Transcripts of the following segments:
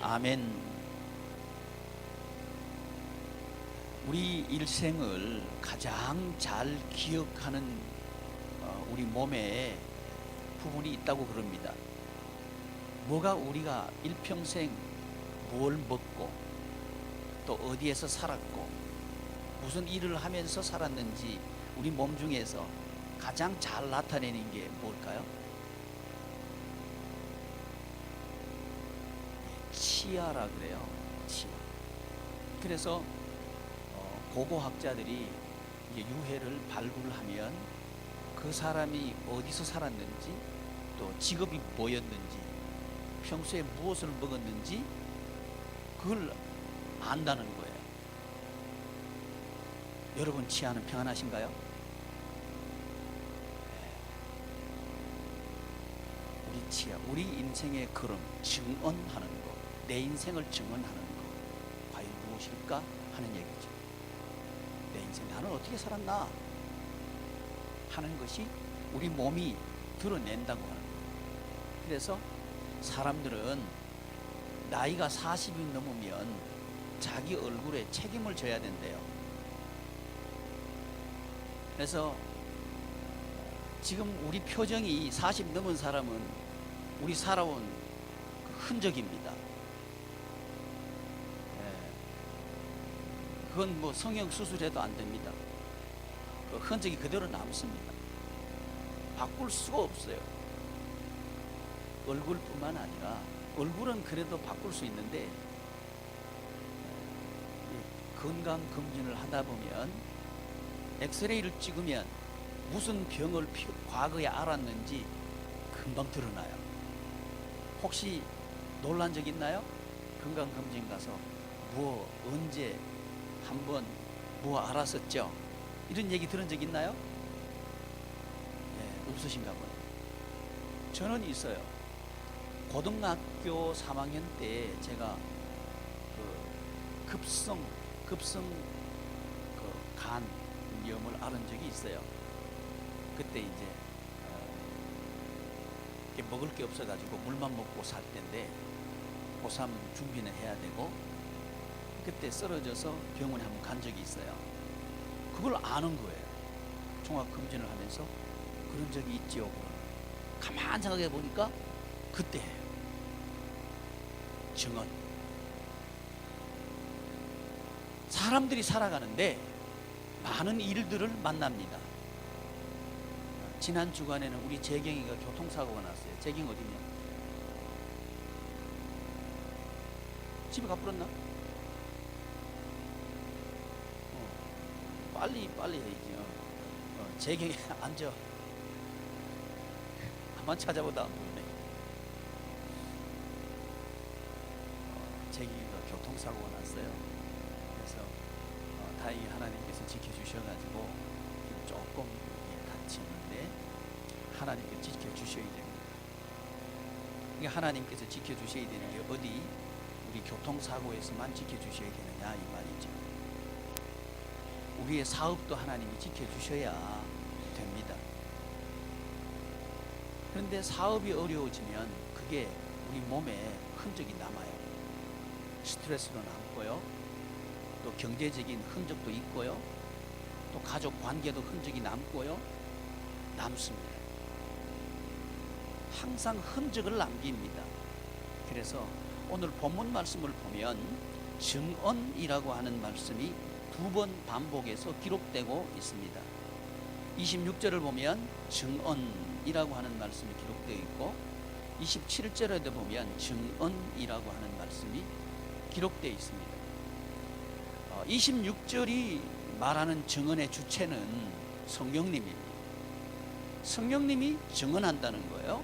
아멘. 우리 일생을 가장 잘 기억하는 우리 몸에 부분이 있다고 그럽니다. 뭐가 우리가 일평생 뭘 먹고 또 어디에서 살았고 무슨 일을 하면서 살았는지 우리 몸 중에서 가장 잘 나타내는 게 뭘까요? 치아라 그래요. 치아. 그래서 고고학자들이 이제 유해를 발굴하면 그 사람이 어디서 살았는지 또 직업이 뭐였는지 평소에 무엇을 먹었는지 그걸 안다는 거예요. 여러분 치아는 평안하신가요? 우리 치아, 우리 인생의 걸음, 증언하는 거, 내 인생을 증언하는 거 과연 무엇일까 하는 얘기죠. 내 인생 나는 어떻게 살았나 하는 것이 우리 몸이 드러낸다고 하는 거예요. 그래서 사람들은 나이가 40이 넘으면 자기 얼굴에 책임을 져야 된대요. 그래서 지금 우리 표정이 40 넘은 사람은 우리 살아온 그 흔적입니다. 그건 뭐 성형 수술해도 안 됩니다. 그 흔적이 그대로 남습니다. 바꿀 수가 없어요. 얼굴뿐만 아니라 얼굴은 그래도 바꿀 수 있는데 건강검진을 하다 보면 엑스레이를 찍으면 무슨 병을 과거에 알았는지 금방 드러나요. 혹시 놀란 적 있나요? 건강검진 가서 뭐 언제 한번 뭐 알았었죠? 이런 얘기 들은 적 있나요? 네, 없으신가 봐요. 저는 있어요. 고등학교 3학년 때 제가 그 급성 그 간염을 앓은 적이 있어요. 그때 이제 먹을 게 없어가지고 물만 먹고 살 때인데 고3 준비는 해야 되고 그때 쓰러져서 병원에 한번 간 적이 있어요. 그걸 아는 거예요. 종합검진을 하면서 그런 적이 있지요. 가만 생각해 보니까 그때예요. 증언. 사람들이 살아가는데 많은 일들을 만납니다. 지난 주간에는 우리 재경이가 교통사고가 났어요. 재경 어디냐? 집에 가버렸나? 빨리 해야지. 재경이 앉아. 한번 찾아보다 안 보이네. 재경이가 교통사고가 났어요. 그래서 다행히 하나님께서 지켜주셔가지고 조금 다쳤는데 하나님께서 지켜주셔야 됩니다. 이게 하나님께서 지켜주셔야 되는 게 어디 우리 교통사고에서만 지켜주셔야 되느냐 이 말이죠. 우리의 사업도 하나님이 지켜주셔야 됩니다. 그런데 사업이 어려워지면 그게 우리 몸에 흔적이 남아요. 스트레스로 남고요. 또 경제적인 흔적도 있고요. 또 가족 관계도 흔적이 남고요. 남습니다. 항상 흔적을 남깁니다. 그래서 오늘 본문 말씀을 보면 증언이라고 하는 말씀이 2번 반복해서 기록되고 있습니다. 26절을 보면 증언이라고 하는 말씀이 기록되어 있고 27절에도 보면 증언이라고 하는 말씀이 기록되어 있습니다. 26절이 말하는 증언의 주체는 성령님입니다. 성령님이 증언한다는 거예요.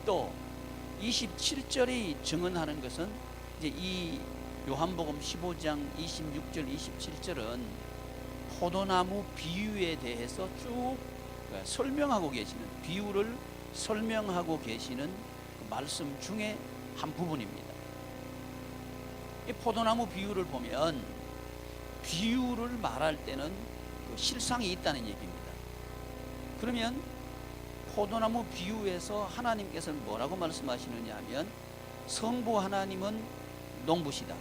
또 27절이 증언하는 것은 이제 이 요한복음 15장 26절 27절은 포도나무 비유에 대해서 쭉 설명하고 계시는 비유를 설명하고 계시는 그 말씀 중에 한 부분입니다. 이 포도나무 비유를 보면 비유를 말할 때는 그 실상이 있다는 얘기입니다. 그러면 포도나무 비유에서 하나님께서는 뭐라고 말씀하시느냐 하면 성부 하나님은 농부시다.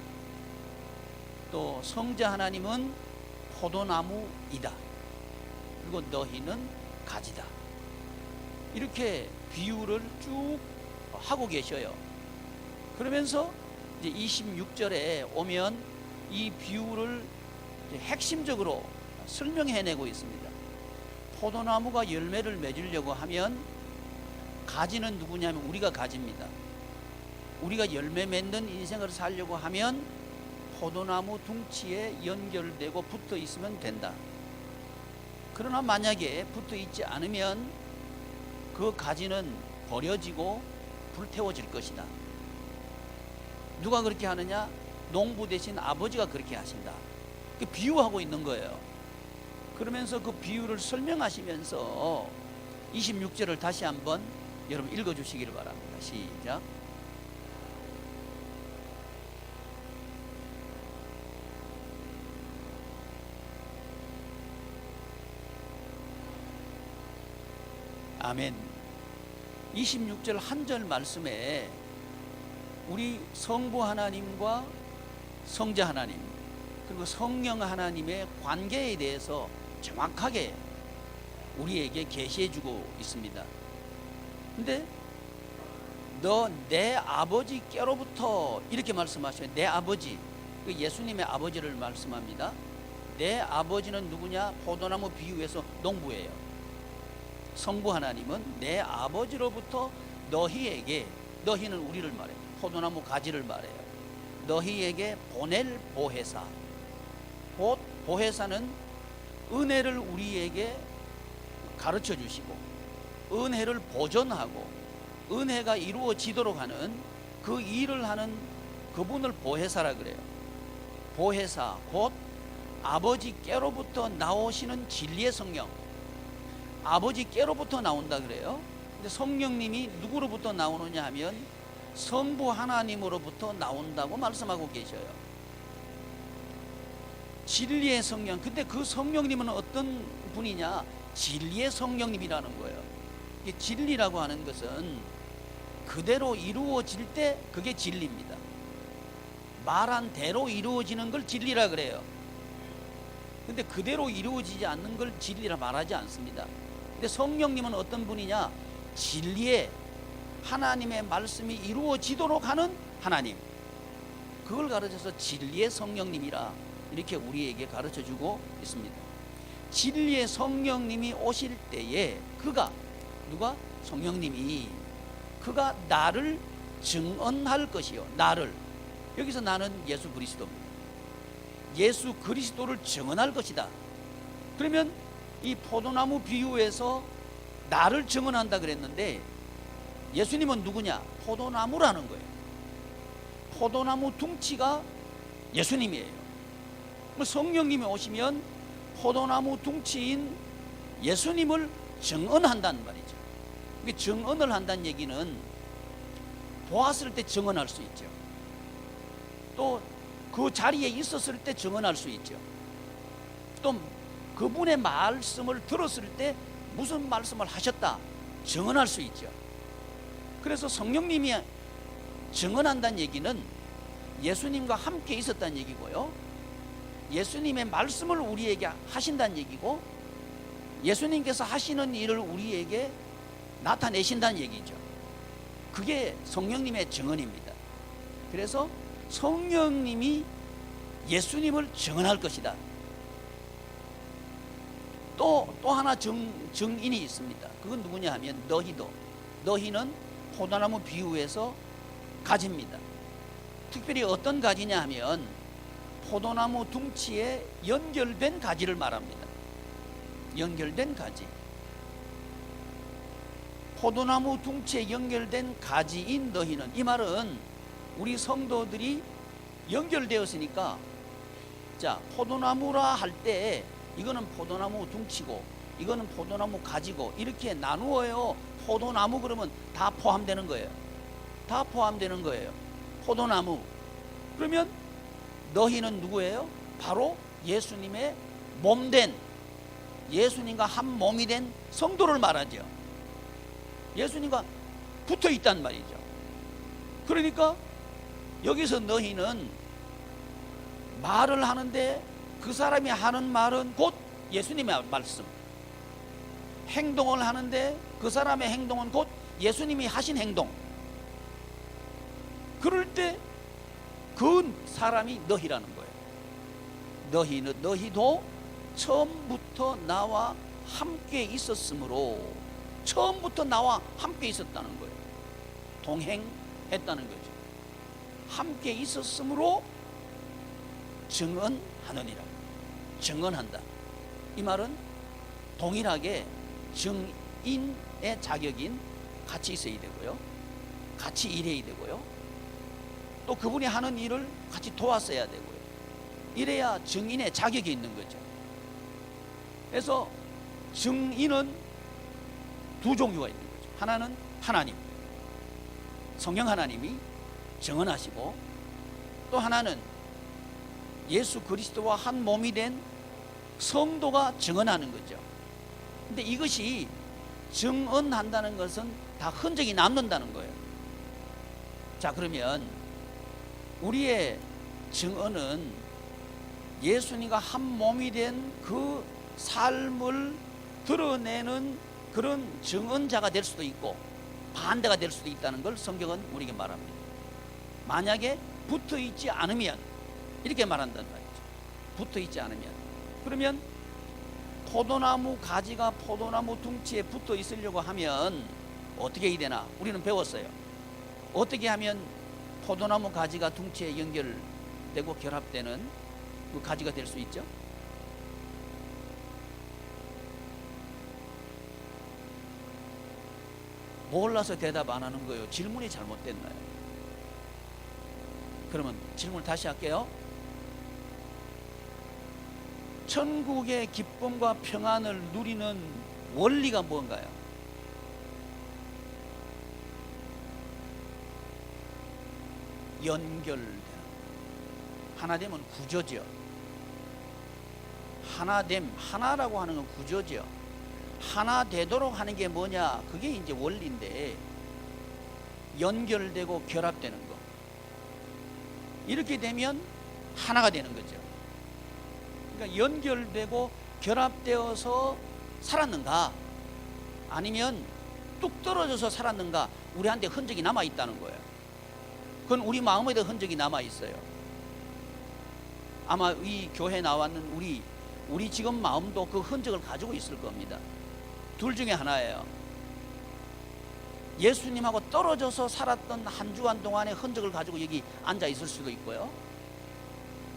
또 성자 하나님은 포도나무이다. 그리고 너희는 가지다. 이렇게 비유를 쭉 하고 계셔요. 그러면서 이제 26절에 오면 이 비유를 핵심적으로 설명해내고 있습니다. 포도나무가 열매를 맺으려고 하면 가지는 누구냐면 우리가 가지입니다. 우리가 열매 맺는 인생을 살려고 하면 포도나무 둥치에 연결되고 붙어 있으면 된다. 그러나 만약에 붙어 있지 않으면 그 가지는 버려지고 불태워질 것이다. 누가 그렇게 하느냐? 농부 대신 아버지가 그렇게 하신다. 그 비유하고 있는 거예요. 그러면서 그 비유를 설명하시면서 26절을 다시 한번 여러분 읽어주시기를 바랍니다. 시작. 아멘. 26절 한 절 말씀에 우리 성부 하나님과 성자 하나님 그리고 성령 하나님의 관계에 대해서 정확하게 우리에게 계시해 주고 있습니다. 근데 너 내 아버지께로부터 이렇게 말씀하셔요. 내 아버지, 예수님의 아버지를 말씀합니다. 내 아버지는 누구냐? 포도나무 비유에서 농부예요. 성부 하나님은 내 아버지로부터 너희에게, 너희는 우리를 말해요. 포도나무 가지를 말해요. 너희에게 보낼 보혜사. 곧 보혜사는 은혜를 우리에게 가르쳐 주시고 은혜를 보존하고 은혜가 이루어지도록 하는 그 일을 하는 그분을 보혜사라 그래요. 보혜사 곧 아버지께로부터 나오시는 진리의 성령. 아버지께로부터 나온다 그래요. 근데 성령님이 누구로부터 나오느냐 하면 성부 하나님으로부터 나온다고 말씀하고 계셔요. 진리의 성령. 근데 그 성령님은 어떤 분이냐? 진리의 성령님이라는 거예요. 이게 진리라고 하는 것은 그대로 이루어질 때 그게 진리입니다. 말한 대로 이루어지는 걸 진리라 그래요. 근데 그대로 이루어지지 않는 걸 진리라 말하지 않습니다. 근데 성령님은 어떤 분이냐? 진리의 하나님의 말씀이 이루어지도록 하는 하나님. 그걸 가르쳐서 진리의 성령님이라 이렇게 우리에게 가르쳐주고 있습니다. 진리의 성령님이 오실 때에 그가, 누가? 성령님이 그가 나를 증언할 것이요. 나를, 여기서 나는 예수 그리스도입니다. 예수 그리스도를 증언할 것이다. 그러면 이 포도나무 비유에서 나를 증언한다 그랬는데 예수님은 누구냐? 포도나무라는 거예요. 포도나무 둥치가 예수님이에요. 성령님이 오시면 포도나무 둥치인 예수님을 증언한다는 말이죠. 증언을 한다는 얘기는 보았을 때 증언할 수 있죠. 또 그 자리에 있었을 때 증언할 수 있죠. 또 그분의 말씀을 들었을 때 무슨 말씀을 하셨다 증언할 수 있죠. 그래서 성령님이 증언한다는 얘기는 예수님과 함께 있었다는 얘기고요. 예수님의 말씀을 우리에게 하신다는 얘기고 예수님께서 하시는 일을 우리에게 나타내신다는 얘기죠. 그게 성령님의 증언입니다. 그래서 성령님이 예수님을 증언할 것이다. 또 하나 증인이 있습니다. 그건 누구냐 하면 너희는 포도나무 비유에서 가지입니다. 특별히 어떤 가지냐 하면 포도나무 둥치에 연결된 가지를 말합니다. 연결된 가지. 포도나무 둥치에 연결된 가지인 너희는, 이 말은 우리 성도들이 연결되었으니까, 자, 포도나무라 할 때 이거는 포도나무 둥치고 이거는 포도나무 가지고 이렇게 나누어요. 포도나무 그러면 다 포함되는 거예요. 다 포함되는 거예요. 포도나무. 그러면 너희는 누구예요? 바로 예수님의 몸된, 예수님과 한 몸이 된 성도를 말하죠. 예수님과 붙어 있단 말이죠. 그러니까 여기서 너희는 말을 하는데 그 사람이 하는 말은 곧 예수님의 말씀, 행동을 하는데 그 사람의 행동은 곧 예수님이 하신 행동. 그럴 때 그 사람이 너희라는 거예요. 너희도 처음부터 나와 함께 있었으므로, 처음부터 나와 함께 있었다는 거예요. 동행했다는 거죠. 함께 있었으므로 증언하느니라. 증언한다. 이 말은 동일하게 증인의 자격인 같이 있어야 되고요, 같이 일해야 되고요, 또 그분이 하는 일을 같이 도왔어야 되고요. 이래야 증인의 자격이 있는 거죠. 그래서 증인은 두 종류가 있는 거죠. 하나는 하나님, 성령 하나님이 증언하시고, 또 하나는 예수 그리스도와 한 몸이 된 성도가 증언하는 거죠. 근데 이것이 증언한다는 것은 다 흔적이 남는다는 거예요. 자, 그러면 우리의 증언은 예수님과 한 몸이 된 그 삶을 드러내는 그런 증언자가 될 수도 있고 반대가 될 수도 있다는 걸 성경은 우리에게 말합니다. 만약에 붙어 있지 않으면, 이렇게 말한단 말이죠. 붙어 있지 않으면, 그러면 포도나무 가지가 포도나무 둥치에 붙어 있으려고 하면 어떻게 해야 되나? 우리는 배웠어요. 어떻게 하면 포도나무 가지가 둥치에 연결되고 결합되는 그 가지가 될 수 있죠? 몰라서 대답 안 하는 거예요. 질문이 잘못됐나요? 그러면 질문을 다시 할게요. 천국의 기쁨과 평안을 누리는 원리가 뭔가요? 연결되는, 하나됨은 구조죠. 하나됨, 하나라고 하는 건 구조죠. 하나 되도록 하는 게 뭐냐? 그게 이제 원리인데, 연결되고 결합되는 거. 이렇게 되면 하나가 되는 거죠. 그러니까 연결되고 결합되어서 살았는가, 아니면 뚝 떨어져서 살았는가, 우리한테 흔적이 남아 있다는 거예요. 그건 우리 마음에도 흔적이 남아 있어요. 아마 이 교회 나왔는 우리 지금 마음도 그 흔적을 가지고 있을 겁니다. 둘 중에 하나예요. 예수님하고 떨어져서 살았던 한 주간 동안의 흔적을 가지고 여기 앉아 있을 수도 있고요,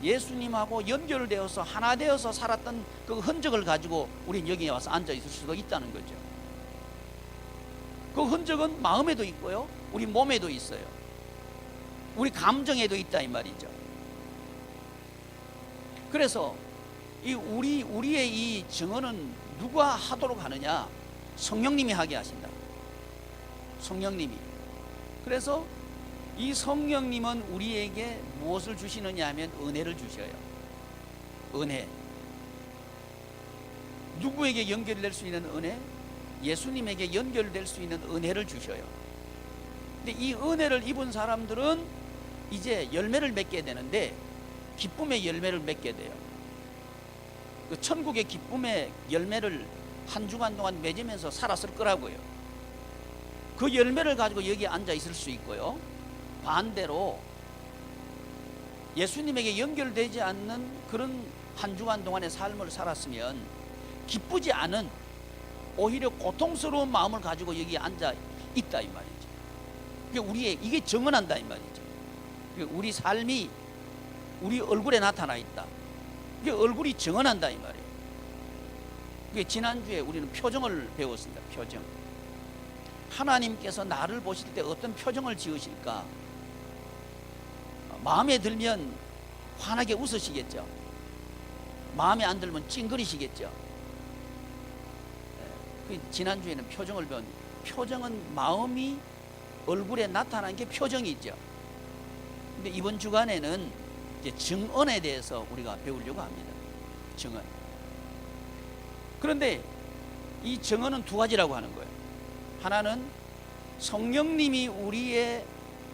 예수님하고 연결되어서 하나 되어서 살았던 그 흔적을 가지고 우린 여기에 와서 앉아 있을 수도 있다는 거죠. 그 흔적은 마음에도 있고요, 우리 몸에도 있어요, 우리 감정에도 있다 이 말이죠. 그래서 우리의 이 증언은 누가 하도록 하느냐? 성령님이 하게 하신다. 성령님이. 그래서 이 성령님은 우리에게 무엇을 주시느냐 하면 은혜를 주셔요. 은혜. 누구에게 연결될 수 있는 은혜? 예수님에게 연결될 수 있는 은혜를 주셔요. 근데 이 은혜를 입은 사람들은 이제 열매를 맺게 되는데, 기쁨의 열매를 맺게 돼요. 그 천국의 기쁨의 열매를 한 주간 동안 맺으면서 살았을 거라고요. 그 열매를 가지고 여기 앉아 있을 수 있고요, 반대로 예수님에게 연결되지 않는 그런 한 주간 동안의 삶을 살았으면 기쁘지 않은, 오히려 고통스러운 마음을 가지고 여기 앉아 있다 이 말이죠. 이게 증언한다 이 말이죠. 우리 삶이 우리 얼굴에 나타나 있다. 이게 얼굴이 증언한다 이 말이에요. 지난주에 우리는 표정을 배웠습니다. 표정. 하나님께서 나를 보실 때 어떤 표정을 지으실까? 마음에 들면 환하게 웃으시겠죠. 마음에 안 들면 찡그리시겠죠. 지난주에는 표정을 배운, 표정은 마음이 얼굴에 나타난 게 표정이죠. 근데 이번 주간에는 이제 증언에 대해서 우리가 배우려고 합니다. 증언. 그런데 이 증언은 두 가지라고 하는 거예요. 하나는 성령님이 우리의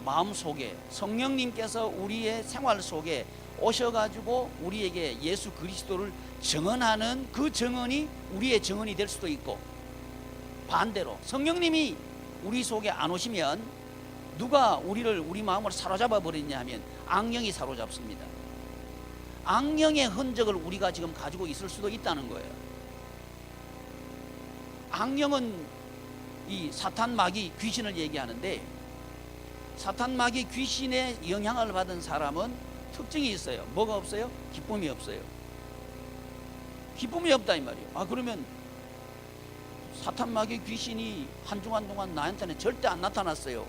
마음 속에 성령님께서 우리의 생활 속에 오셔가지고 우리에게 예수 그리스도를 증언하는 그 증언이 우리의 증언이 될 수도 있고, 반대로 성령님이 우리 속에 안 오시면 누가 우리 마음을 사로잡아 버리냐 하면 악령이 사로잡습니다. 악령의 흔적을 우리가 지금 가지고 있을 수도 있다는 거예요. 악령은 이 사탄 마귀 귀신을 얘기하는데, 사탄 마귀 귀신의 영향을 받은 사람은 특징이 있어요. 뭐가 없어요? 기쁨이 없어요. 기쁨이 없다 이 말이에요. 그러면 사탄 마귀 귀신이 한 주간 동안 나한테는 절대 안 나타났어요.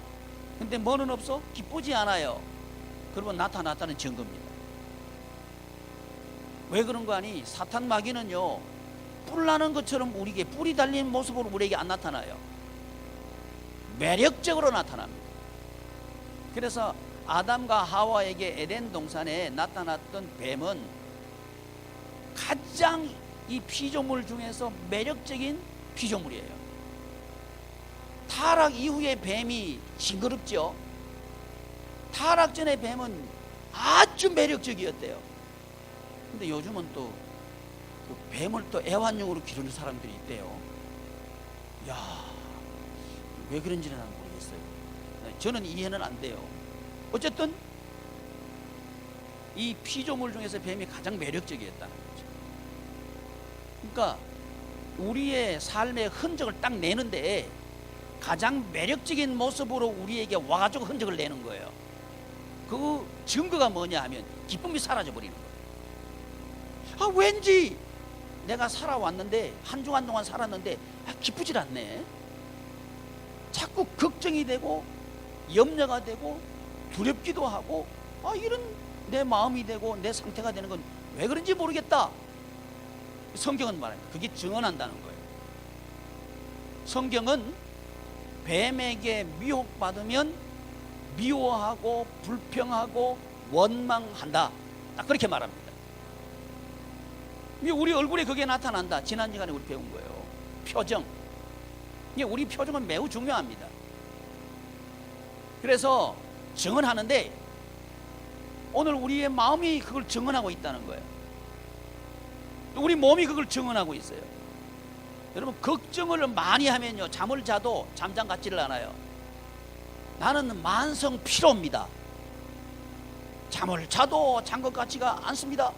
근데 뭐는 없어? 기쁘지 않아요. 그러면 나타났다는 증거입니다. 왜 그런 거 아니? 사탄 마귀는요, 뿔 나는 것처럼 우리에게 뿔이 달린 모습으로 우리에게 안 나타나요. 매력적으로 나타납니다. 그래서 아담과 하와에게 에덴 동산에 나타났던 뱀은 가장 이 피조물 중에서 매력적인 피조물이에요. 타락 이후의 뱀이 징그럽죠. 타락 전의 뱀은 아주 매력적이었대요. 근데 요즘은 또 그 뱀을 또 애완용으로 기르는 사람들이 있대요. 왜 그런지는 난 모르겠어요. 저는 이해는 안 돼요. 어쨌든 이 피조물 중에서 뱀이 가장 매력적이었다는 거죠. 그러니까 우리의 삶의 흔적을 딱 내는데 가장 매력적인 모습으로 우리에게 와가지고 흔적을 내는 거예요. 그 증거가 뭐냐 하면 기쁨이 사라져 버리는 거예요. 왠지 내가 살아왔는데, 한 주간 동안 살았는데 기쁘질 않네. 자꾸 걱정이 되고 염려가 되고 두렵기도 하고, 이런 내 마음이 되고 내 상태가 되는 건 왜 그런지 모르겠다. 성경은 말합니다. 그게 증언한다는 거예요. 성경은 뱀에게 미혹받으면 미워하고 불평하고 원망한다, 딱 그렇게 말합니다. 우리 얼굴에 그게 나타난다. 지난 시간에 우리 배운 거예요. 표정. 우리 표정은 매우 중요합니다. 그래서 증언하는데 오늘 우리의 마음이 그걸 증언하고 있다는 거예요. 우리 몸이 그걸 증언하고 있어요. 여러분, 걱정을 많이 하면요, 잠을 자도 잠잠 같지를 않아요. 나는 만성 피로입니다. 잠을 자도 잔 것 같지가 않습니다.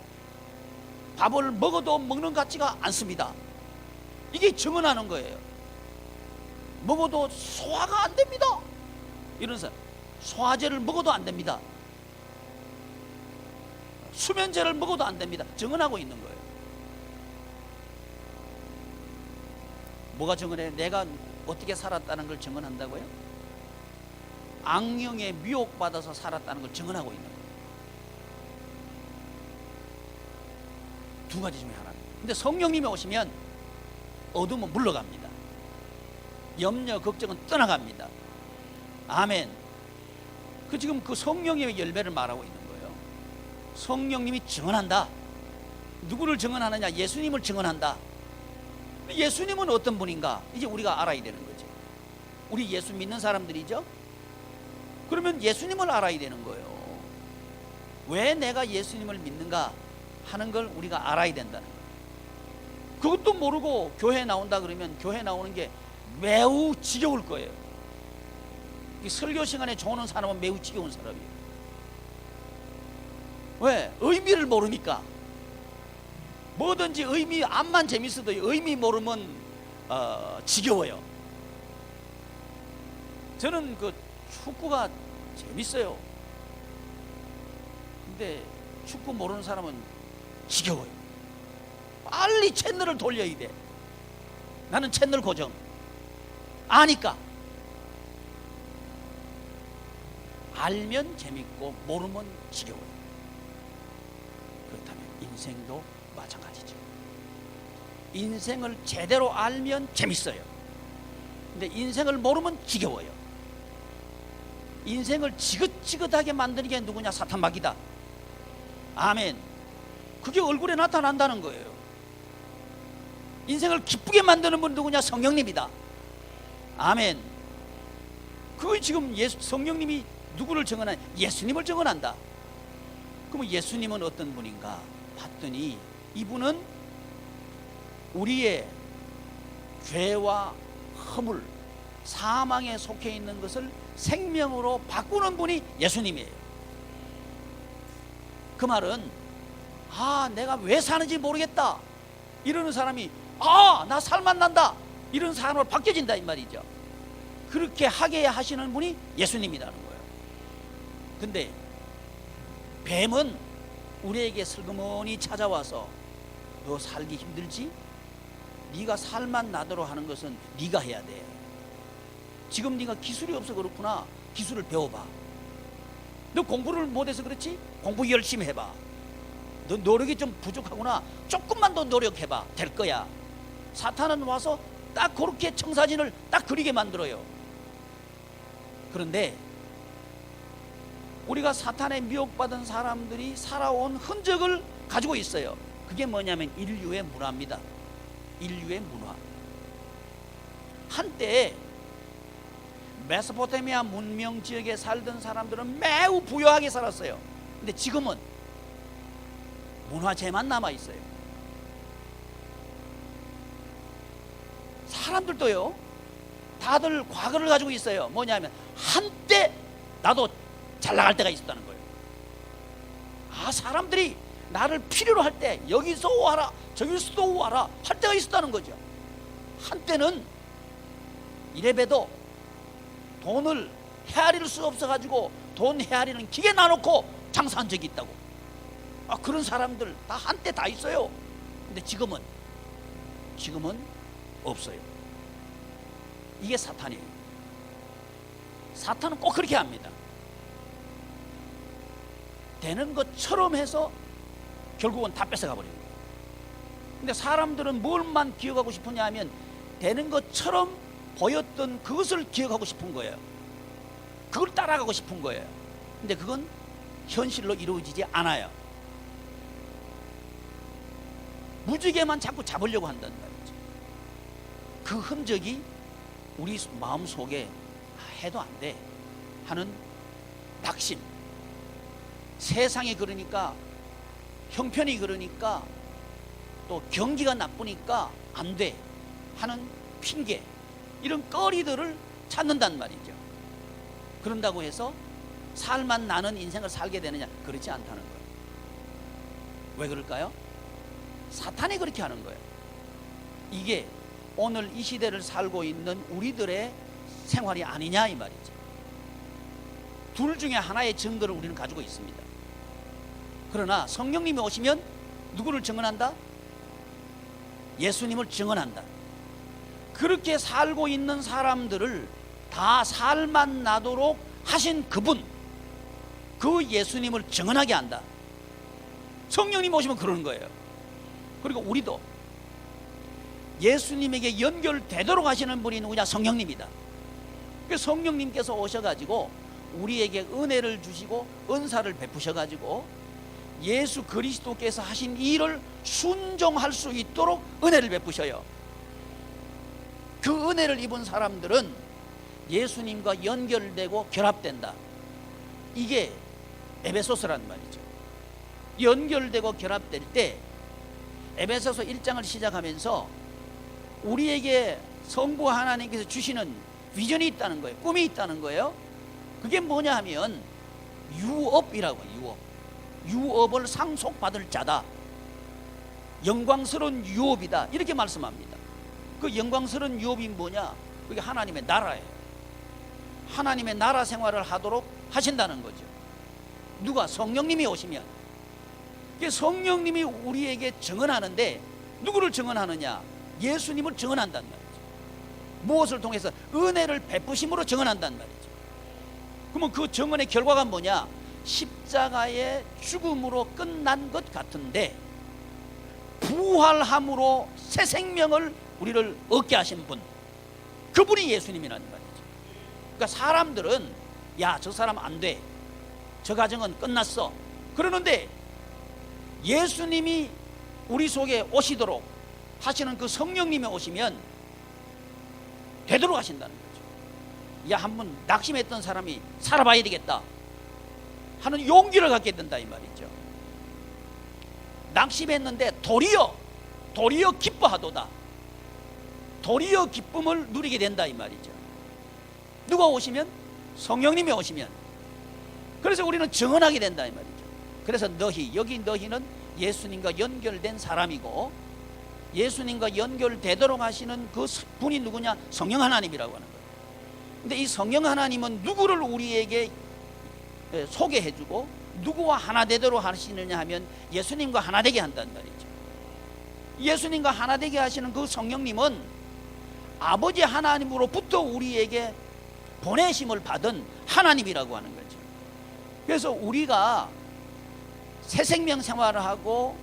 밥을 먹어도 먹는 것 같지가 않습니다. 이게 증언하는 거예요. 먹어도 소화가 안 됩니다. 이런 사람, 소화제를 먹어도 안 됩니다. 수면제를 먹어도 안 됩니다. 증언하고 있는 거예요. 뭐가 증언해요? 내가 어떻게 살았다는 걸 증언한다고요? 악령에 미혹받아서 살았다는 걸 증언하고 있는 거예요. 두 가지 중에 하나입니다. 근데 성령님이 오시면 어둠은 물러갑니다. 염려, 걱정은 떠나갑니다. 아멘. 지금 그 성령님의 열매를 말하고 있는 거예요. 성령님이 증언한다. 누구를 증언하느냐? 예수님을 증언한다. 예수님은 어떤 분인가? 이제 우리가 알아야 되는 거죠. 우리 예수 믿는 사람들이죠. 그러면 예수님을 알아야 되는 거예요. 왜 내가 예수님을 믿는가 하는 걸 우리가 알아야 된다는 거예요. 그것도 모르고 교회 나온다 그러면 교회 나오는 게 매우 지겨울 거예요. 이 설교 시간에 좋은 사람은 매우 지겨운 사람이에요. 왜? 의미를 모르니까. 뭐든지 의미, 암만 재밌어도 의미 모르면 지겨워요. 저는 그 축구가 재밌어요. 근데 축구 모르는 사람은 지겨워요. 빨리 채널을 돌려야 돼. 나는 채널 고정. 아니까. 알면 재밌고 모르면 지겨워요. 그렇다면 인생도 마찬가지죠. 인생을 제대로 알면 재밌어요. 근데 인생을 모르면 지겨워요. 인생을 지긋지긋하게 만드는 게 누구냐? 사탄 마귀다. 아멘. 그게 얼굴에 나타난다는 거예요. 인생을 기쁘게 만드는 분 누구냐? 성령님이다. 아멘. 그걸 지금 성령님이 누구를 증언하냐? 예수님을 증언한다. 그럼 예수님은 어떤 분인가 봤더니 이분은 우리의 죄와 허물, 사망에 속해 있는 것을 생명으로 바꾸는 분이 예수님이에요. 그 말은 내가 왜 사는지 모르겠다 이러는 사람이 나 살만 난다 이런 사람으로 바뀌어진다 이 말이죠. 그렇게 하게 하시는 분이 예수님이라는 거예요. 근데 뱀은 우리에게 슬그머니 찾아와서 너 살기 힘들지? 네가 살만 나도록 하는 것은 네가 해야 돼. 지금 네가 기술이 없어 그렇구나. 기술을 배워봐. 너 공부를 못해서 그렇지? 공부 열심히 해봐. 너 노력이 좀 부족하구나. 조금만 더 노력해봐. 될 거야. 사탄은 와서 딱 그렇게 청사진을 딱 그리게 만들어요. 그런데 우리가 사탄에 미혹받은 사람들이 살아온 흔적을 가지고 있어요. 그게 뭐냐면 인류의 문화입니다. 인류의 문화. 한때 메소포타미아 문명 지역에 살던 사람들은 매우 부유하게 살았어요. 근데 지금은 문화재만 남아있어요. 사람들도요 다들 과거를 가지고 있어요. 뭐냐면 한때 나도 잘 나갈 때가 있었다는 거예요. 사람들이 나를 필요로 할 때 여기서 와라 저기서도 와라 할 때가 있었다는 거죠. 한때는 이래봬도 돈을 헤아릴 수 없어가지고 돈 헤아리는 기계 놔놓고 장사한 적이 있다고. 그런 사람들 다 한때 다 있어요. 근데 지금은 없어요. 이게 사탄이에요. 사탄은 꼭 그렇게 합니다. 되는 것처럼 해서 결국은 다 뺏어가 버려요. 근데 사람들은 뭘만 기억하고 싶으냐 하면 되는 것처럼 보였던 그것을 기억하고 싶은 거예요. 그걸 따라가고 싶은 거예요. 근데 그건 현실로 이루어지지 않아요. 무지개만 자꾸 잡으려고 한다는 말이죠. 그 흔적이 우리 마음속에 해도 안 돼 하는 낙심, 세상이 그러니까, 형편이 그러니까, 또 경기가 나쁘니까 안 돼 하는 핑계, 이런 거리들을 찾는단 말이죠. 그런다고 해서 살만 나는 인생을 살게 되느냐? 그렇지 않다는 거예요. 왜 그럴까요? 사탄이 그렇게 하는 거예요. 이게 오늘 이 시대를 살고 있는 우리들의 생활이 아니냐 이 말이죠. 둘 중에 하나의 증거를 우리는 가지고 있습니다. 그러나 성령님이 오시면 누구를 증언한다? 예수님을 증언한다. 그렇게 살고 있는 사람들을 다 살만 나도록 하신 그분, 그 예수님을 증언하게 한다. 성령님 오시면 그러는 거예요. 그리고 우리도 예수님에게 연결되도록 하시는 분이 누구냐? 성령님이다. 그래서 성령님께서 오셔가지고 우리에게 은혜를 주시고 은사를 베푸셔가지고 예수 그리스도께서 하신 일을 순종할 수 있도록 은혜를 베푸셔요. 그 은혜를 입은 사람들은 예수님과 연결되고 결합된다. 이게 에베소서란 말이죠. 연결되고 결합될 때 에베소서 1장을 시작하면서 우리에게 성부 하나님께서 주시는 비전이 있다는 거예요. 꿈이 있다는 거예요. 그게 뭐냐 하면 유업이라고. 유업을 상속받을 자다. 영광스러운 유업이다. 이렇게 말씀합니다. 그 영광스러운 유업이 뭐냐? 그게 하나님의 나라예요. 하나님의 나라 생활을 하도록 하신다는 거죠. 누가? 성령님이 오시면. 성령님이 우리에게 증언하는데 누구를 증언하느냐? 예수님을 증언한단 말이죠. 무엇을 통해서? 은혜를 베푸심으로 증언한단 말이죠. 그러면 그 증언의 결과가 뭐냐? 십자가의 죽음으로 끝난 것 같은데 부활함으로 새 생명을 우리를 얻게 하신 분, 그분이 예수님이라는 말이죠. 그러니까 사람들은 야, 저 사람 안 돼, 저 가정은 끝났어 그러는데 예수님이 우리 속에 오시도록 하시는 그 성령님이 오시면 되도록 하신다는 거죠. 야, 한번 낙심했던 사람이 살아봐야 되겠다 하는 용기를 갖게 된다 이 말이죠. 낙심했는데 도리어 기뻐하도다. 도리어 기쁨을 누리게 된다 이 말이죠. 누가 오시면? 성령님이 오시면. 그래서 우리는 증언하게 된다 이 말이죠. 그래서 여기 너희는 예수님과 연결된 사람이고, 예수님과 연결되도록 하시는 그 분이 누구냐? 성령 하나님이라고 하는 거예요. 근데 이 성령 하나님은 누구를 우리에게 소개해주고 누구와 하나 되도록 하시느냐 하면 예수님과 하나 되게 한다는 말이죠. 예수님과 하나 되게 하시는 그 성령님은 아버지 하나님으로부터 우리에게 보내심을 받은 하나님이라고 하는 거죠. 그래서 우리가 새 생명 생활을 하고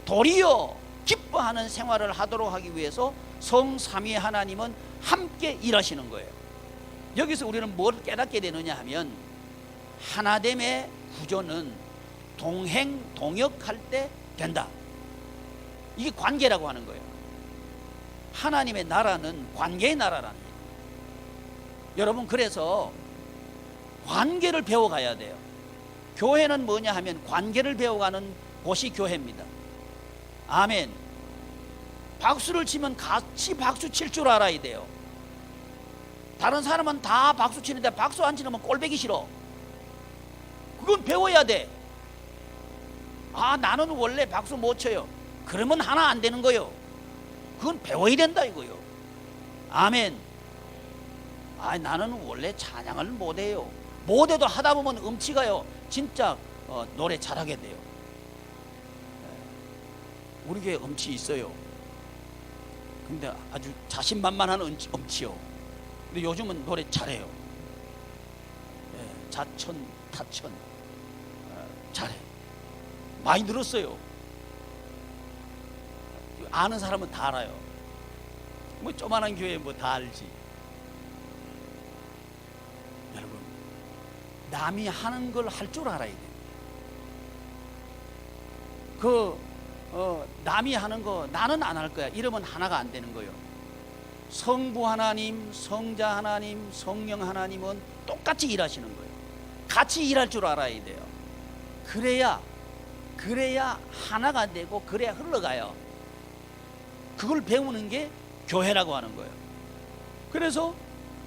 도리어 기뻐하는 생활을 하도록 하기 위해서 성삼위 하나님은 함께 일하시는 거예요. 여기서 우리는 뭘 깨닫게 되느냐 하면 하나됨의 구조는 동행 동역할 때 된다. 이게 관계라고 하는 거예요. 하나님의 나라는 관계의 나라라는 거예요. 여러분, 그래서 관계를 배워가야 돼요. 교회는 뭐냐 하면 관계를 배워가는 곳이 교회입니다. 아멘. 박수를 치면 같이 박수 칠 줄 알아야 돼요. 다른 사람은 다 박수 치는데 박수 안 치면 꼴보기 싫어. 그건 배워야 돼. 아, 나는 원래 박수 못 쳐요. 그러면 하나 안 되는 거요. 그건 배워야 된다 이거요. 아멘. 아, 나는 원래 찬양을 못해요. 못해도 하다 보면 음치가요 진짜 노래 잘하게 돼요. 우리 교회 음치 있어요. 근데 아주 자신만만한 음치요. 근데 요즘은 노래 잘해요. 자천 타천 잘해. 많이 늘었어요. 아는 사람은 다 알아요. 뭐 조만한 교회 뭐 다 알지. 여러분, 남이 하는 걸 할 줄 알아야 돼요. 남이 하는 거 나는 안 할 거야 이러면 하나가 안 되는 거예요. 성부 하나님, 성자 하나님, 성령 하나님은 똑같이 일하시는 거예요. 같이 일할 줄 알아야 돼요. 그래야 하나가 되고 그래야 흘러가요. 그걸 배우는 게 교회라고 하는 거예요. 그래서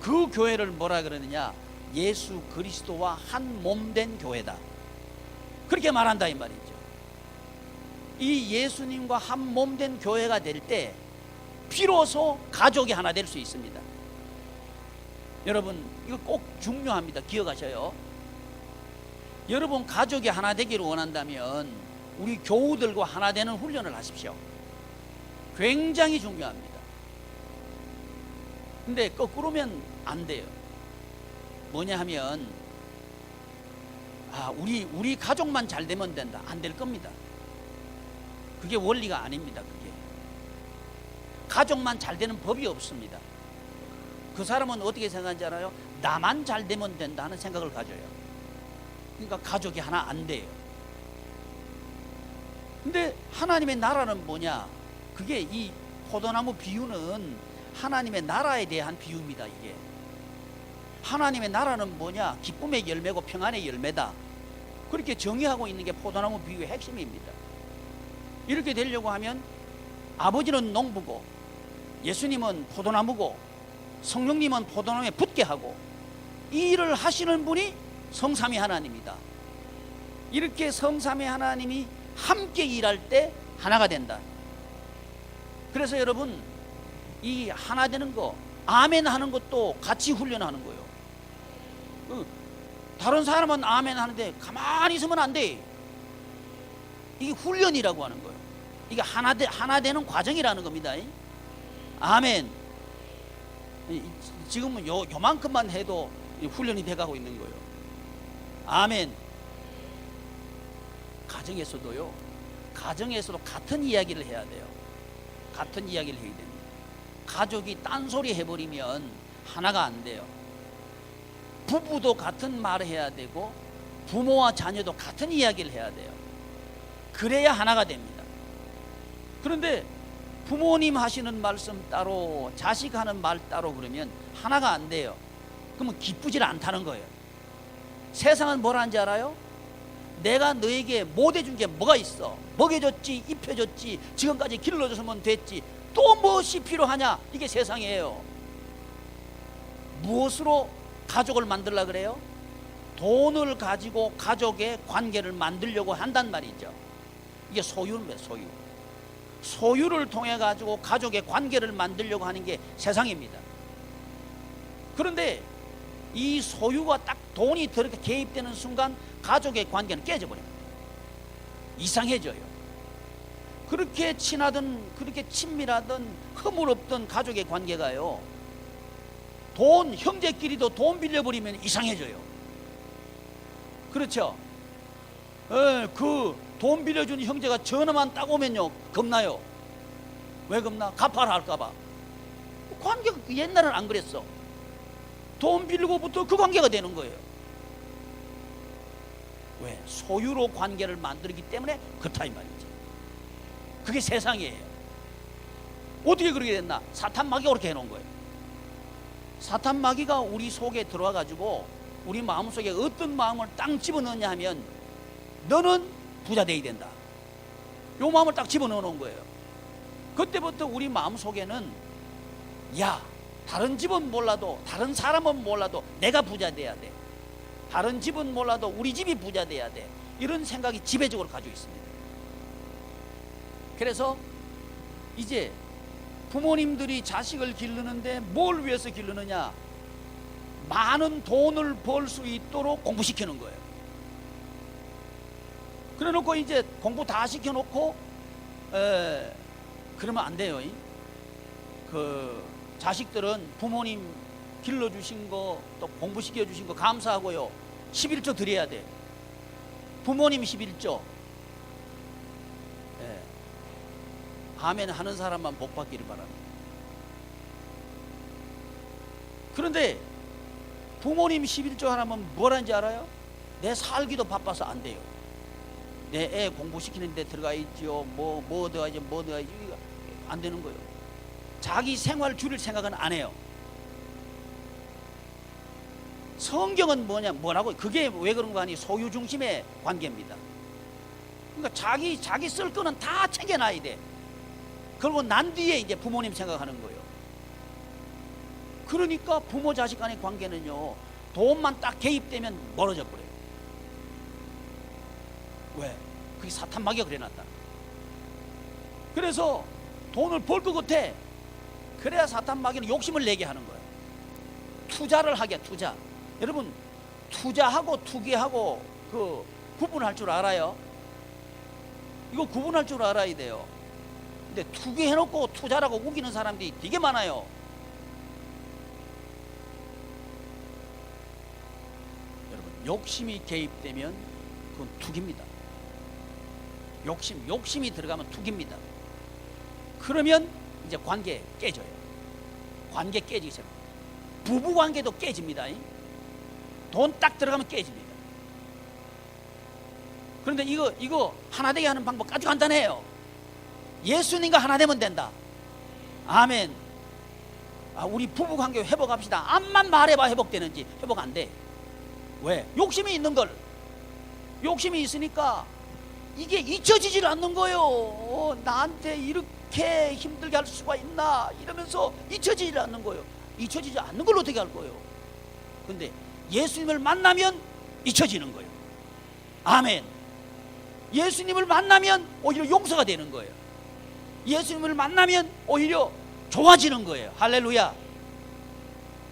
그 교회를 뭐라 그러느냐? 예수 그리스도와 한 몸 된 교회다. 그렇게 말한다 이 말이죠. 이 예수님과 한 몸 된 교회가 될 때 비로소 가족이 하나 될 수 있습니다. 여러분, 이거 꼭 중요합니다. 기억하셔요. 여러분, 가족이 하나 되기를 원한다면 우리 교우들과 하나 되는 훈련을 하십시오. 굉장히 중요합니다. 근데 거꾸로면 안 돼요. 뭐냐 하면 우리 가족만 잘 되면 된다. 안 될 겁니다. 그게 원리가 아닙니다. 그게 가족만 잘 되는 법이 없습니다. 그 사람은 어떻게 생각하는지 알아요? 나만 잘 되면 된다 하는 생각을 가져요. 그러니까 가족이 하나 안 돼요. 근데 하나님의 나라는 뭐냐? 그게 이 포도나무 비유는 하나님의 나라에 대한 비유입니다. 이게 하나님의 나라는 뭐냐? 기쁨의 열매고 평안의 열매다. 그렇게 정의하고 있는 게 포도나무 비유의 핵심입니다. 이렇게 되려고 하면 아버지는 농부고 예수님은 포도나무고 성령님은 포도나무에 붙게 하고 이 일을 하시는 분이 성삼위 하나님이다. 이렇게 성삼위 하나님이 함께 일할 때 하나가 된다. 그래서 여러분, 이 하나 되는 거, 아멘 하는 것도 같이 훈련하는 거예요. 다른 사람은 아멘 하는데 가만히 있으면 안 돼. 이게 훈련이라고 하는 거예요. 이게 하나 되는 과정이라는 겁니다. 아멘. 지금은 요만큼만 해도 훈련이 돼가고 있는 거예요. 아멘. 가정에서도 같은 이야기를 해야 돼요. 같은 이야기를 해야 됩니다. 가족이 딴소리 해버리면 하나가 안 돼요. 부부도 같은 말을 해야 되고 부모와 자녀도 같은 이야기를 해야 돼요. 그래야 하나가 됩니다. 그런데 부모님 하시는 말씀 따로 자식 하는 말 따로 그러면 하나가 안 돼요. 그러면 기쁘질 않다는 거예요. 세상은 뭐라는지 알아요? 내가 너에게 못 해준 게 뭐가 있어? 먹여줬지, 입혀줬지, 지금까지 길러줬으면 됐지, 또 무엇이 필요하냐? 이게 세상이에요. 무엇으로 가족을 만들려고 그래요? 돈을 가지고 가족의 관계를 만들려고 한단 말이죠. 이게 소유입니다. 소유를 통해 가지고 가족의 관계를 만들려고 하는 게 세상입니다. 그런데 이 소유가 딱 돈이 들어게 개입되는 순간 가족의 관계는 깨져버립니다. 이상해져요. 그렇게 친하든 그렇게 친밀하든 허물없던 가족의 관계가요, 돈, 형제끼리도 돈 빌려버리면 이상해져요. 그렇죠? 그 돈 빌려준 형제가 전화만 딱 오면요, 겁나요. 왜 겁나? 갚아라 할까봐. 관계가 옛날은 안 그랬어. 돈 빌리고부터 그 관계가 되는 거예요. 왜? 소유로 관계를 만들기 때문에 그렇다 이 말이지. 그게 세상이에요. 어떻게 그렇게 됐나? 사탄 마귀가 그렇게 해놓은 거예요. 사탄 마귀가 우리 속에 들어와 가지고 우리 마음속에 어떤 마음을 딱 집어넣냐 하면, 너는 부자 돼야 된다, 요 마음을 딱 집어넣어 놓은 거예요. 그때부터 우리 마음속에는, 야, 다른 집은 몰라도, 다른 사람은 몰라도 내가 부자 돼야 돼, 다른 집은 몰라도 우리 집이 부자 돼야 돼, 이런 생각이 지배적으로 가지고 있습니다. 그래서 이제 부모님들이 자식을 기르는데 뭘 위해서 기르느냐? 많은 돈을 벌 수 있도록 공부시키는 거예요. 그래 놓고 이제 공부 다 시켜놓고 그러면 안 돼요. 그 자식들은 부모님 길러주신 거, 또 공부시켜주신 거 감사하고요, 11조 드려야 돼. 부모님 11조. 아멘 하는 사람만 복 받기를 바랍니다. 그런데 부모님 11조 하라면 뭐라는지 알아요? 내 살기도 바빠서 안 돼요. 내 애 공부시키는 데 들어가 있지요, 뭐 들어가야지, 안 되는 거예요. 자기 생활 줄일 생각은 안 해요. 성경은 뭐라고? 그게 왜 그런가 하니, 소유 중심의 관계입니다. 그러니까 자기 쓸 거는 다 챙겨놔야 돼. 그리고 난 뒤에 이제 부모님 생각하는 거예요. 그러니까 부모 자식 간의 관계는요, 돈만 딱 개입되면 멀어져 버려요. 왜? 그게 사탄 마귀가 그래놨다. 그래서 돈을 벌 것 같아. 그래야 사탄 마귀는 욕심을 내게 하는 거예요. 투자를 하게, 투자. 여러분, 투자하고 투기하고 그 구분할 줄 알아요? 이거 구분할 줄 알아야 돼요. 근데 투기해놓고 투자라고 우기는 사람들이 되게 많아요. 여러분, 욕심이 개입되면 그건 투기입니다. 욕심이 들어가면 투기입니다. 그러면 이제 관계 깨져요. 관계 깨지기 시작합니다. 부부 관계도 깨집니다. 돈 딱 들어가면 깨집니다. 그런데 이거 하나 되게 하는 방법 아주 간단해요. 예수님과 하나 되면 된다. 아멘. 우리 부부 관계 회복합시다. 암만 말해봐 회복되는지. 회복 안 돼. 왜? 욕심이 있는 걸. 욕심이 있으니까 이게 잊혀지질 않는 거예요. 나한테 이렇게 힘들게 할 수가 있나 이러면서 잊혀지질 않는 거예요. 잊혀지지 않는 걸 어떻게 할 거예요? 근데 예수님을 만나면 잊혀지는 거예요. 아멘. 예수님을 만나면 오히려 용서가 되는 거예요. 예수님을 만나면 오히려 좋아지는 거예요. 할렐루야.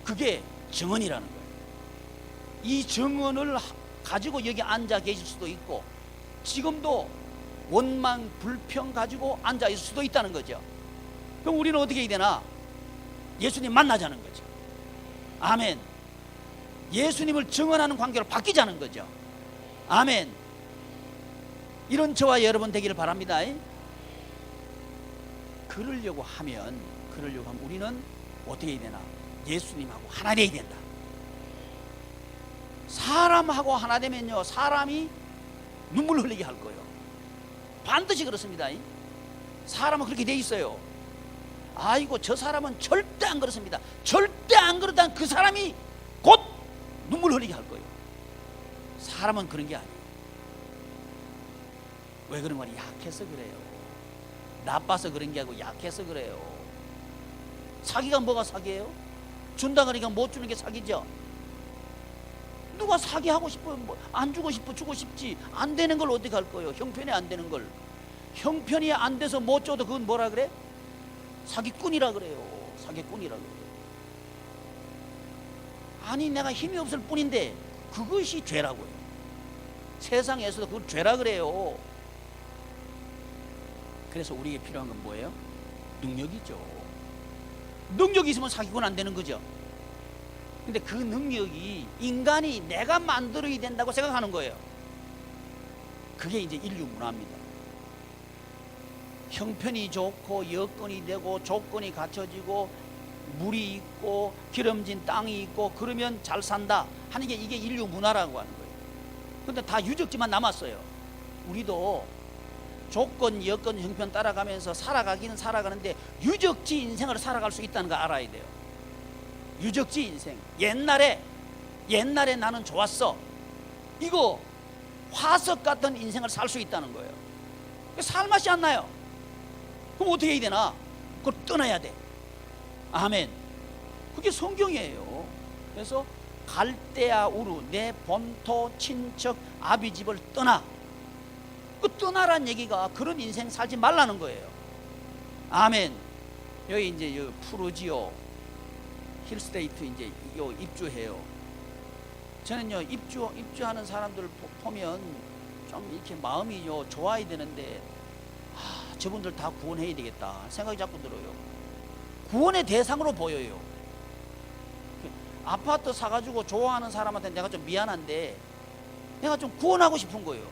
그게 증언이라는 거예요. 이 증언을 가지고 여기 앉아 계실 수도 있고, 지금도 원망 불평 가지고 앉아 있을 수도 있다는 거죠. 그럼 우리는 어떻게 해야 되나? 예수님 만나자는 거죠. 아멘. 예수님을 증언하는 관계로 바뀌자는 거죠. 아멘. 이런 저와 여러분 되기를 바랍니다. 그러려고 하면 우리는 어떻게 해야 되나? 예수님하고 하나 되어야 된다. 사람하고 하나 되면요, 사람이 눈물 흘리게 할 거예요. 반드시 그렇습니다. 사람은 그렇게 돼 있어요. 아이고, 저 사람은 절대 안 그렇습니다. 절대 안 그러다 그 사람이 곧 눈물 흘리게 할 거예요. 사람은 그런 게 아니에요. 왜 그런 거냐? 약해서 그래요. 나빠서 그런 게 아니고 약해서 그래요. 사기가 뭐가 사기예요? 준다 그러니까 못 주는 게 사기죠. 누가 사기하고 싶어요? 안 주고 싶어 주고 싶지. 안 되는 걸 어떻게 할 거예요? 형편이 안 되는 걸. 형편이 안 돼서 못 줘도 그건 뭐라 그래? 사기꾼이라 그래요. 사기꾼이라 그래요. 아니 내가 힘이 없을 뿐인데 그것이 죄라고요. 세상에서도 그걸 죄라 그래요. 그래서 우리에게 필요한 건 뭐예요? 능력이죠. 능력이 있으면 사기꾼 안 되는 거죠. 근데 그 능력이 인간이 내가 만들어야 된다고 생각하는 거예요. 그게 이제 인류 문화입니다. 형편이 좋고 여건이 되고 조건이 갖춰지고 물이 있고 기름진 땅이 있고 그러면 잘 산다 하는 게 이게 인류 문화라고 하는 거예요. 근데 다 유적지만 남았어요. 우리도 조건, 여건, 형편 따라가면서 살아가기는 살아가는데 유적지 인생을 살아갈 수 있다는 거 알아야 돼요. 유적지 인생. 옛날에 나는 좋았어. 이거 화석 같은 인생을 살 수 있다는 거예요. 살 맛이 안 나요. 그럼 어떻게 해야 되나? 그걸 떠나야 돼. 아멘. 그게 성경이에요. 그래서 갈대아 우르 내 본토 친척 아비집을 떠나. 그 떠나란 얘기가 그런 인생 살지 말라는 거예요. 아멘. 여기 이제 여기 푸르지오 힐스테이트 이제 요 입주해요. 저는요 입주하는 사람들 보면 좀 이렇게 마음이 좋아야 되는데 저분들 다 구원해야 되겠다 생각이 자꾸 들어요. 구원의 대상으로 보여요. 아파트 사가지고 좋아하는 사람한테 내가 좀 미안한데 내가 좀 구원하고 싶은 거예요.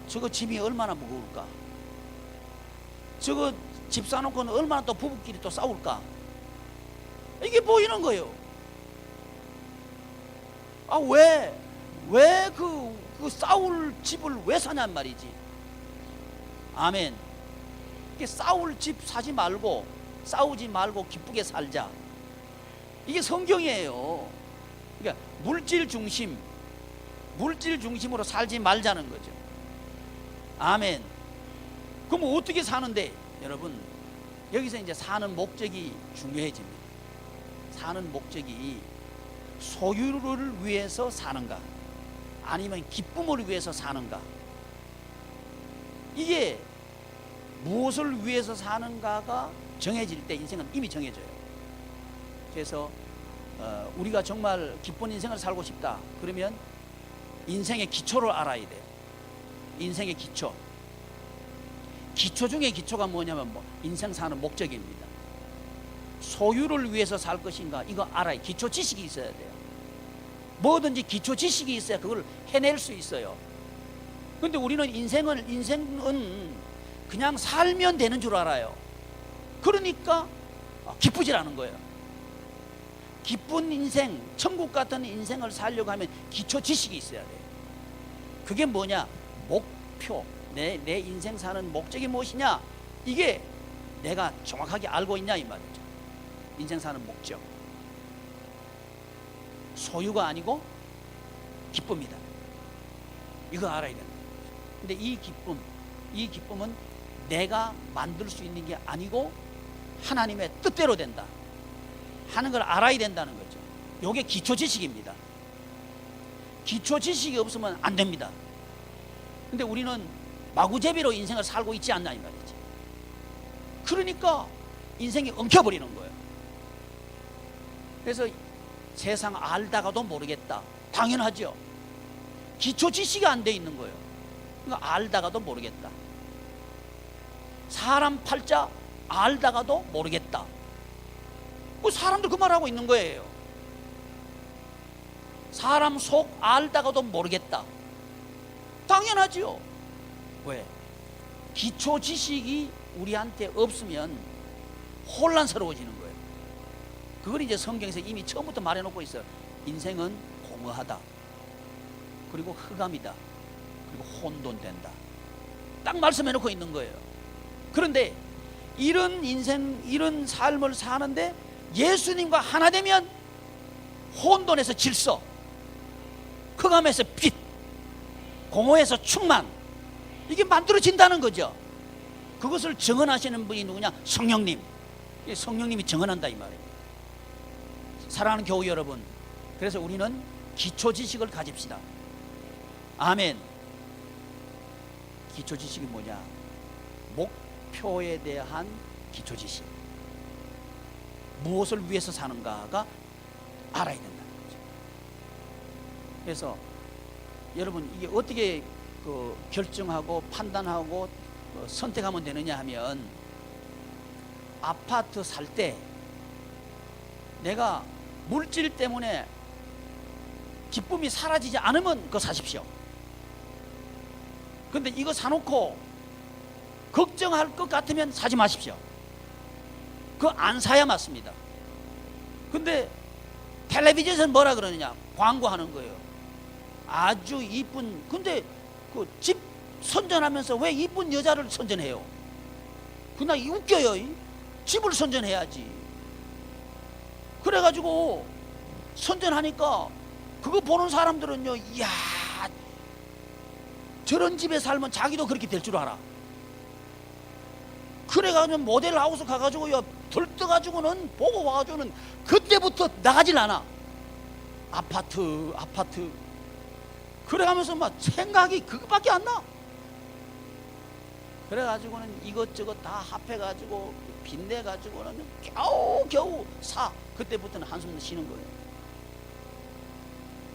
저거 짐이 얼마나 무거울까? 저거 집 사놓고는 얼마나 또 부부끼리 또 싸울까? 이게 보이는 거예요. 왜 그 싸울 집을 왜 사냔 말이지. 아멘. 이게 싸울 집 사지 말고 싸우지 말고 기쁘게 살자. 이게 성경이에요. 그러니까 물질 중심으로 살지 말자는 거죠. 아멘. 그럼 어떻게 사는데? 여러분, 여기서 이제 사는 목적이 중요해집니다. 사는 목적이 소유를 위해서 사는가? 아니면 기쁨을 위해서 사는가? 이게 무엇을 위해서 사는가가 정해질 때 인생은 이미 정해져요. 그래서 우리가 정말 기쁜 인생을 살고 싶다. 그러면 인생의 기초를 알아야 돼요. 인생의 기초. 기초 중에 기초가 뭐냐면 인생 사는 목적입니다. 소유를 위해서 살 것인가 이거 알아야 기초 지식이 있어야 돼요. 뭐든지 기초 지식이 있어야 그걸 해낼 수 있어요. 근데 우리는 인생은 그냥 살면 되는 줄 알아요. 그러니까 기쁘질 않은 거예요. 기쁜 인생, 천국 같은 인생을 살려고 하면 기초 지식이 있어야 돼요. 그게 뭐냐? 목표. 내 인생 사는 목적이 무엇이냐? 이게 내가 정확하게 알고 있냐 이 말이죠. 인생 사는 목적. 소유가 아니고 기쁨이다. 이거 알아야 된다. 근데 이 기쁨은 내가 만들 수 있는 게 아니고 하나님의 뜻대로 된다 하는 걸 알아야 된다는 거죠. 이게 기초 지식입니다. 기초 지식이 없으면 안 됩니다. 근데 우리는 마구제비로 인생을 살고 있지 않나 이 말이지. 그러니까 인생이 엉켜버리는 거예요. 그래서 세상 알다가도 모르겠다. 당연하죠. 기초 지식이 안 돼 있는 거예요. 그러니까 알다가도 모르겠다. 사람 팔자 알다가도 모르겠다. 그 사람들 그 말하고 있는 거예요. 사람 속 알다가도 모르겠다. 당연하지요. 왜? 기초 지식이 우리한테 없으면 혼란스러워지는 거예요. 그걸 이제 성경에서 이미 처음부터 말해놓고 있어요. 인생은 공허하다. 그리고 흑암이다. 그리고 혼돈된다. 딱 말씀해놓고 있는 거예요. 그런데 이런 인생, 이런 삶을 사는데 예수님과 하나 되면 혼돈에서 질서, 흑암에서 빛, 공허에서 충만, 이게 만들어진다는 거죠. 그것을 증언하시는 분이 누구냐? 성령님. 성령님이 증언한다 이 말이에요. 사랑하는 교우 여러분, 그래서 우리는 기초 지식을 가집시다. 아멘. 기초 지식이 뭐냐? 목표에 대한 기초 지식. 무엇을 위해서 사는가가 알아야 된다는 거죠. 그래서 여러분, 이게 어떻게 결정하고 판단하고 선택하면 되느냐 하면, 아파트 살 때 내가 물질 때문에 기쁨이 사라지지 않으면 그거 사십시오. 근데 이거 사놓고 걱정할 것 같으면 사지 마십시오. 그거 안 사야 맞습니다. 근데 텔레비전에서 뭐라 그러느냐? 광고하는 거예요. 아주 이쁜, 근데 그 집 선전하면서 왜 이쁜 여자를 선전해요? 그나 웃겨요. 집을 선전해야지. 그래가지고 선전하니까 그거 보는 사람들은요, 이야, 저런 집에 살면 자기도 그렇게 될 줄 알아. 그래가지고 모델 하우스 가가지고요, 들떠가지고는 보고 와가지고는 그때부터 나가질 않아. 아파트. 그래가면서 막 생각이 그것밖에 안 나. 그래가지고는 이것저것 다 합해가지고 빚내가지고는 겨우 사. 그때부터는 한숨 쉬는 거예요.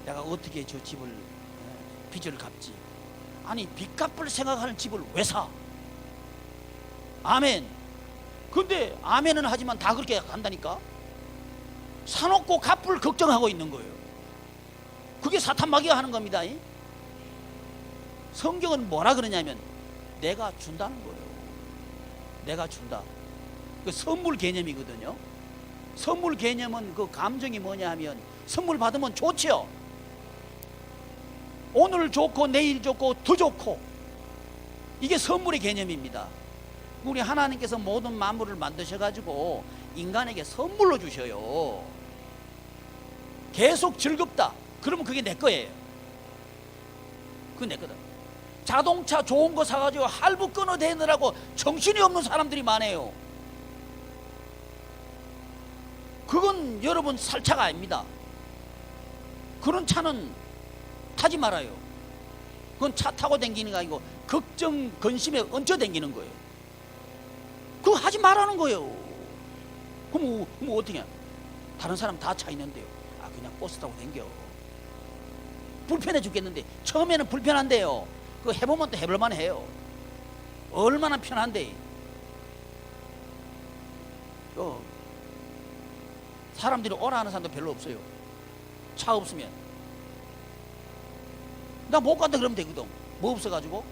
내가 어떻게 저 집을 빚을 갚지? 아니, 빚갚을 생각하는 집을 왜 사? 아멘. 근데 아멘은 하지만 다 그렇게 한다니까. 사놓고 갚을 걱정하고 있는 거예요. 그게 사탄 마귀가 하는 겁니다. 성경은 뭐라 그러냐면 내가 준다는 거예요. 내가 준다. 그 선물 개념이거든요. 선물 개념은 그 감정이 뭐냐 하면, 선물 받으면 좋죠. 오늘 좋고 내일 좋고 더 좋고, 이게 선물의 개념입니다. 우리 하나님께서 모든 만물을 만드셔가지고 인간에게 선물로 주셔요. 계속 즐겁다. 그러면 그게 내 거예요. 그게 내 거다. 자동차 좋은 거 사가지고 할부 끊어대느라고 정신이 없는 사람들이 많아요. 그건 여러분 살 차가 아닙니다. 그런 차는 타지 말아요. 그건 차 타고 다니는 거 아니고 걱정, 근심에 얹혀 다니는 거예요. 그거 하지 말라는 거예요. 그럼 어떻게 해? 다른 사람 다 차 있는데요. 아, 그냥 버스 타고 다녀. 불편해 죽겠는데. 처음에는 불편한데요, 그거 해보면 또 해볼만 해요. 얼마나 편한데. 사람들이 오라 하는 사람도 별로 없어요. 차 없으면. 나 못 간다 그러면 되거든. 뭐 없어가지고.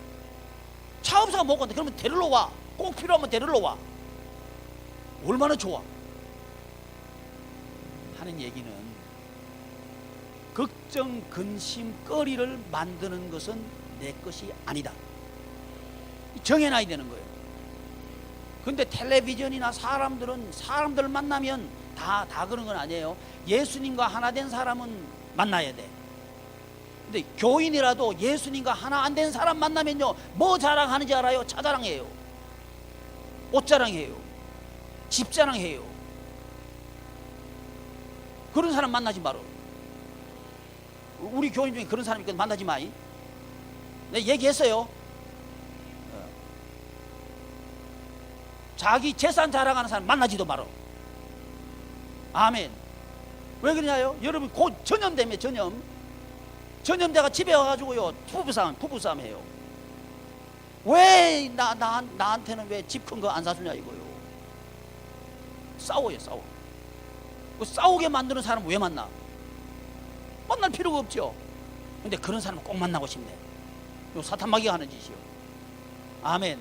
차 없어가 못 간다 그러면 데리러 와. 꼭 필요하면 데리러 와. 얼마나 좋아 하는 얘기는, 걱정, 근심, 거리를 만드는 것은 내 것이 아니다. 정해놔야 되는 거예요. 근데 텔레비전이나 사람들 만나면 다 그런 건 아니에요. 예수님과 하나 된 사람은 만나야 돼. 근데 교인이라도 예수님과 하나 안 된 사람 만나면요, 뭐 자랑하는지 알아요? 차 자랑해요. 옷 자랑해요. 집 자랑해요. 그런 사람 만나지 마라. 우리 교인 중에 그런 사람이 있거든. 만나지 마. 내가 얘기했어요. 자기 재산 자랑하는 사람 만나지도 마라. 아멘. 왜 그러냐요? 여러분 곧 전염되면 전염대가 집에 와가지고요, 부부싸움 해요. 왜 나한테는 왜 집 큰 거 안 사주냐 이거요. 싸워요. 그 싸우게 만드는 사람 왜 만나? 만날 필요가 없죠. 근데 그런 사람은 꼭 만나고 싶네. 요 사탄 마귀가 하는 짓이요. 아멘.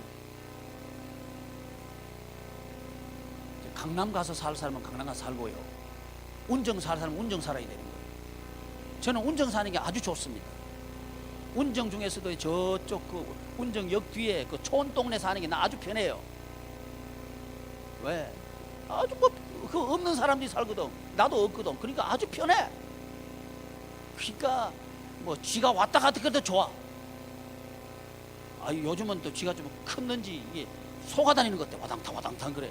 강남 가서 살 사람은 강남 가서 살고요, 운정 살 사람은 운정 살아야 되는 거예요. 저는 운정 사는 게 아주 좋습니다. 운정 중에서도 저쪽 그 운정역 뒤에 그 촌동네 사는 게 나 아주 편해요. 왜? 아주 그 없는 사람들이 살거든. 나도 없거든. 그러니까 아주 편해. 그러니까 뭐 쥐가 왔다 갔다 그래도 좋아. 요즘은 또 쥐가 좀 컸는지 이게 소가 다니는 것 같아. 와당탕 와당탕 그래.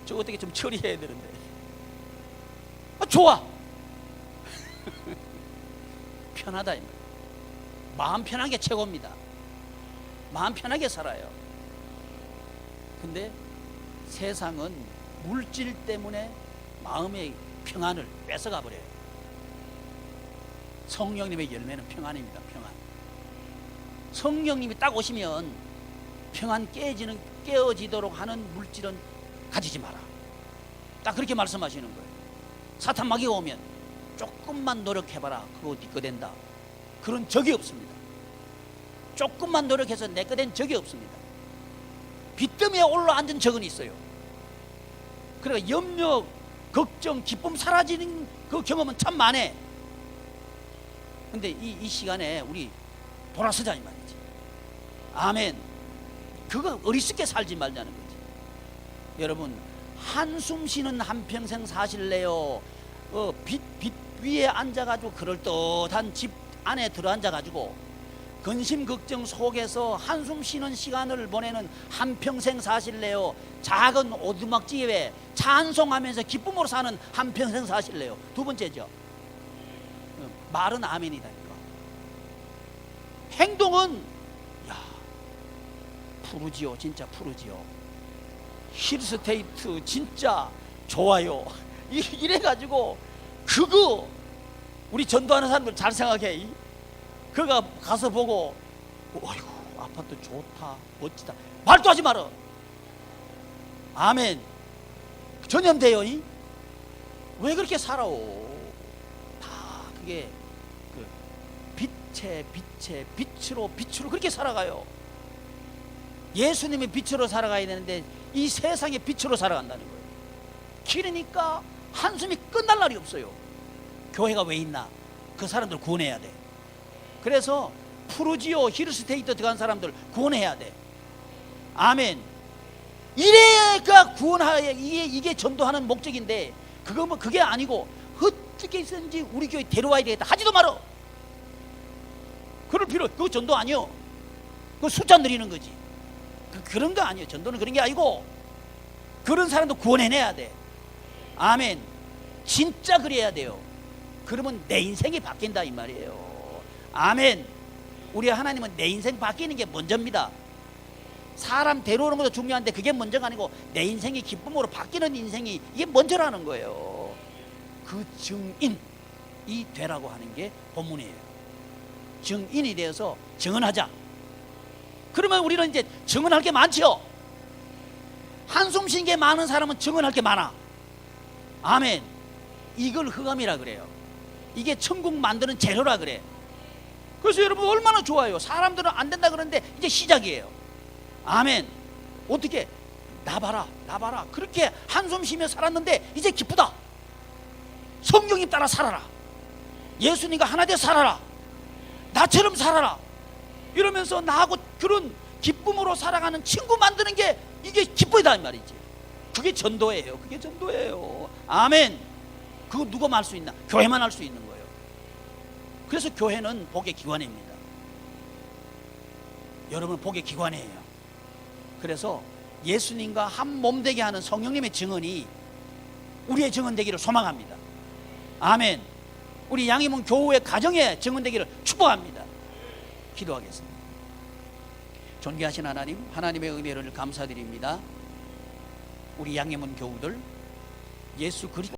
저거 어떻게 좀 처리해야 되는데. 좋아. 편하다 이 말이야. 마음 편한 게 최고입니다. 마음 편하게 살아요. 근데 세상은 물질 때문에 마음의 평안을 뺏어가 버려요. 성령님의 열매는 평안입니다. 평안. 성령님이 딱 오시면 평안 깨어지도록 하는 물질은 가지지 마라. 딱 그렇게 말씀하시는 거예요. 사탄 마귀가 오면 조금만 노력해봐라. 그거 네 거 된다. 그런 적이 없습니다. 조금만 노력해서 내 거 된 적이 없습니다. 빚더미에 올라앉은 적은 있어요. 그러니까 염려, 걱정, 기쁨 사라지는 그 경험은 참 많네. 근데 이 시간에 우리 돌아서자 이 말이지. 아멘. 그거 어리석게 살지 말자는 거지. 여러분, 한숨 쉬는 한평생 사실래요? 빛 위에 앉아가지고 그럴듯한 집 안에 들어앉아가지고 근심 걱정 속에서 한숨 쉬는 시간을 보내는 한평생 사실래요? 작은 오두막집에 찬송하면서 기쁨으로 사는 한평생 사실래요? 두 번째죠. 말은 아멘이다니까. 행동은 푸르지요. 진짜 푸르지요. 힐스테이트 진짜 좋아요. 이래가지고 그거 우리 전도하는 사람들 잘 생각해. 그가 가서 보고 어이구 아파트 좋다 멋지다 말도 하지 마라. 아멘. 전염돼요. 왜 그렇게 살아오? 다 그게 그 빛으로 그렇게 살아가요. 예수님의 빛으로 살아가야 되는데 이 세상의 빛으로 살아간다는 거예요. 길으니까 한숨이 끝날 날이 없어요. 교회가 왜 있나? 그 사람들 구원해야 돼. 그래서 푸르지오 힐스테이트 들어간 사람들 구원해야 돼. 아멘. 이래가 구원하여 이게 전도하는 목적인데 그게 아니고 어떻게 해서든지 우리 교회 데려와야 되겠다 하지도 말어. 그럴 필요. 그거 전도 아니요. 그거 숫자 늘리는 거지. 그런 거 아니에요. 전도는 그런 게 아니고 그런 사람도 구원해내야 돼. 아멘. 진짜 그래야 돼요. 그러면 내 인생이 바뀐다 이 말이에요. 아멘. 우리 하나님은 내 인생 바뀌는 게 먼저입니다. 사람 데려오는 것도 중요한데 그게 먼저가 아니고 내 인생이 기쁨으로 바뀌는 인생이 이게 먼저라는 거예요. 그 증인이 되라고 하는 게 본문이에요. 증인이 되어서 증언하자. 그러면 우리는 이제 증언할 게 많죠. 한숨 쉰 게 많은 사람은 증언할 게 많아. 아멘. 이걸 흑암이라 그래요. 이게 천국 만드는 재료라 그래. 그래서 여러분 얼마나 좋아요. 사람들은 안 된다 그러는데 이제 시작이에요. 아멘. 어떻게 나 봐라 그렇게 한숨 쉬며 살았는데 이제 기쁘다. 성령님 따라 살아라. 예수님과 하나 돼 살아라. 나처럼 살아라. 이러면서 나하고 그런 기쁨으로 살아가는 친구 만드는 게 이게 기쁨이다 이 말이지. 그게 전도예요. 그게 전도예요. 아멘. 그거 누가 할 수 있나? 교회만 할 수 있는 거예요. 그래서 교회는 복의 기관입니다. 여러분 복의 기관이에요. 그래서 예수님과 한 몸 되게 하는 성령님의 증언이 우리의 증언 되기를 소망합니다. 아멘. 우리 양희문 교우의 가정의 증언 되기를 축복합니다. 기도하겠습니다. 존귀하신 하나님, 하나님의 은혜를 감사드립니다. 우리 양희문 교우들 예수 그리스도